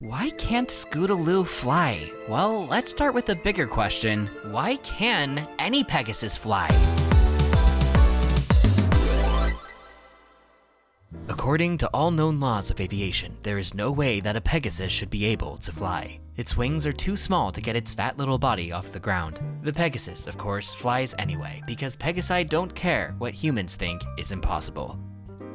Why can't Scootaloo fly? Well, let's start with the bigger question. Why can any Pegasus fly? According to all known laws of aviation, there is no way that a Pegasus should be able to fly. Its wings are too small to get its fat little body off the ground. The Pegasus, of course, flies anyway, because Pegasi don't care what humans think is impossible.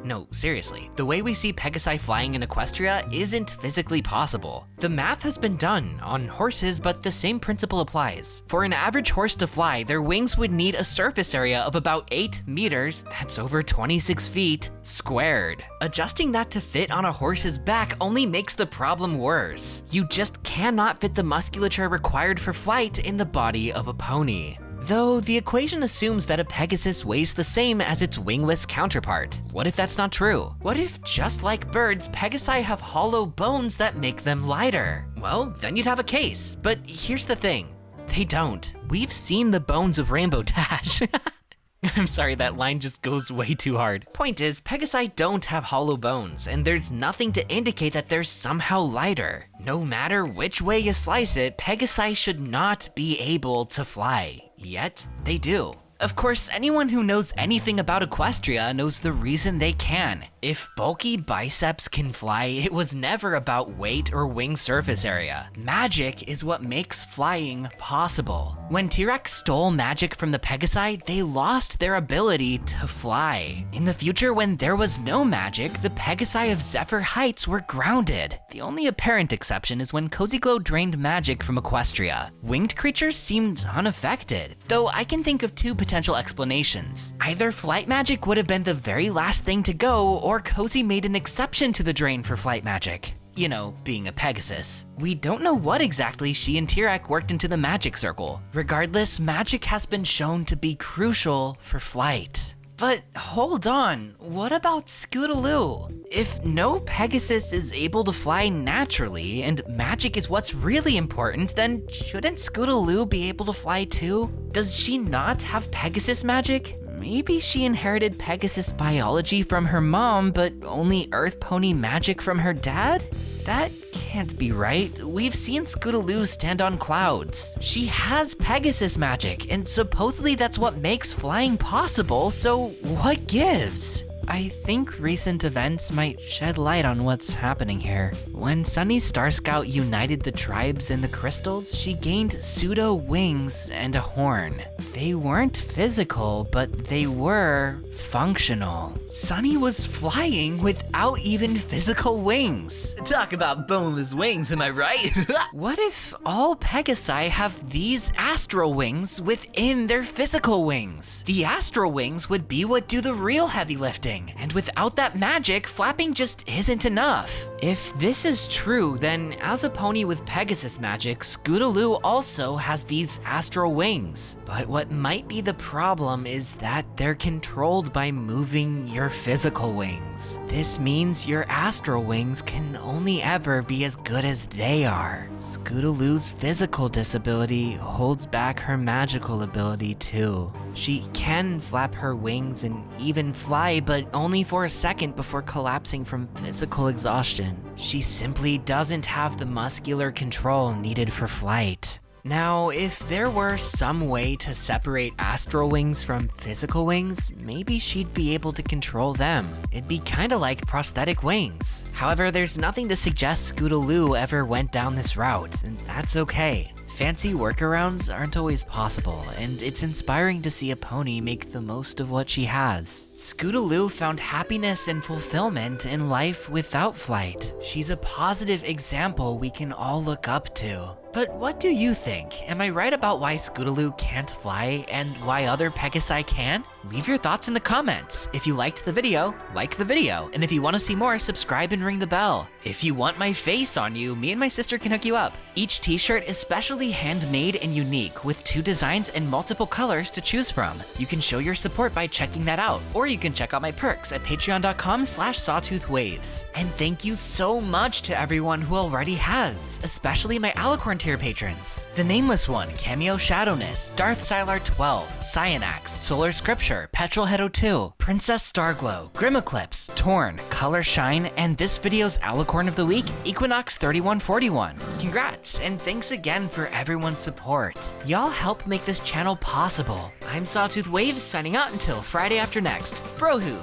No, seriously, the way we see Pegasi flying in Equestria isn't physically possible. The math has been done on horses, but the same principle applies. For an average horse to fly, their wings would need a surface area of about 8 meters, that's over 26 feet, squared. Adjusting that to fit on a horse's back only makes the problem worse. You just cannot fit the musculature required for flight in the body of a pony. Though the equation assumes that a Pegasus weighs the same as its wingless counterpart. What if that's not true? What if, just like birds, Pegasi have hollow bones that make them lighter? Well, then you'd have a case. But here's the thing, they don't. We've seen the bones of Rainbow Dash. I'm sorry, that line just goes way too hard. Point is, Pegasi don't have hollow bones, and there's nothing to indicate that they're somehow lighter. No matter which way you slice it, Pegasi should not be able to fly. Yet, they do. Of course, anyone who knows anything about Equestria knows the reason they can. If bulky biceps can fly, it was never about weight or wing surface area. Magic is what makes flying possible. When T-Rex stole magic from the Pegasi, they lost their ability to fly. In the future, when there was no magic, the Pegasi of Zephyr Heights were grounded. The only apparent exception is when Cozy Glow drained magic from Equestria. Winged creatures seemed unaffected, though I can think of two potential explanations. Either flight magic would have been the very last thing to go, or Cozy made an exception to the drain for flight magic. You know, being a Pegasus. We don't know what exactly she and T-Rex worked into the magic circle. Regardless, magic has been shown to be crucial for flight. But hold on, what about Scootaloo? If no Pegasus is able to fly naturally, and magic is what's really important, then shouldn't Scootaloo be able to fly too? Does she not have Pegasus magic? Maybe she inherited Pegasus biology from her mom, but only Earth Pony magic from her dad? That can't be right. We've seen Scootaloo stand on clouds. She has Pegasus magic, and supposedly that's what makes flying possible, so what gives? I think recent events might shed light on what's happening here. When Sunny's Star Scout united the tribes in the crystals, she gained pseudo wings and a horn. They weren't physical, but they were functional. Sunny was flying without even physical wings. Talk about boneless wings, am I right? What if all Pegasi have these astral wings within their physical wings? The astral wings would be what do the real heavy lifting, and without that magic, flapping just isn't enough. If this is true, then as a pony with Pegasus magic, Scootaloo also has these astral wings. But what might be the problem is that they're controlled by moving your physical wings. This means your astral wings can only ever be as good as they are. Scootaloo's physical disability holds back her magical ability too. She can flap her wings and even fly, but only for a second before collapsing from physical exhaustion. She simply doesn't have the muscular control needed for flight. Now, if there were some way to separate astral wings from physical wings, maybe she'd be able to control them. It'd be kinda like prosthetic wings. However, there's nothing to suggest Scootaloo ever went down this route, and that's okay. Fancy workarounds aren't always possible, and it's inspiring to see a pony make the most of what she has. Scootaloo found happiness and fulfillment in life without flight. She's a positive example we can all look up to. But what do you think? Am I right about why Scootaloo can't fly and why other Pegasi can? Leave your thoughts in the comments. If you liked the video, like the video. And if you want to see more, subscribe and ring the bell. If you want my face on you, me and my sister can hook you up. Each t-shirt is specially handmade and unique with 2 designs and multiple colors to choose from. You can show your support by checking that out, or you can check out my perks at patreon.com/sawtoothwaves. And thank you so much to everyone who already has, especially my Alicorn tier patrons: The Nameless One, Cameo Shadowness, Darth Sylar 12, Cyanax, Solar Scripture, Petrolhead02, Princess Starglow, Grim Eclipse, Torn, Color Shine, and this video's Alicorn of the Week, Equinox 3141. Congrats, and thanks again for everyone's support. Y'all help make this channel possible. I'm Sawtooth Waves, signing out until Friday after next. Brohoo!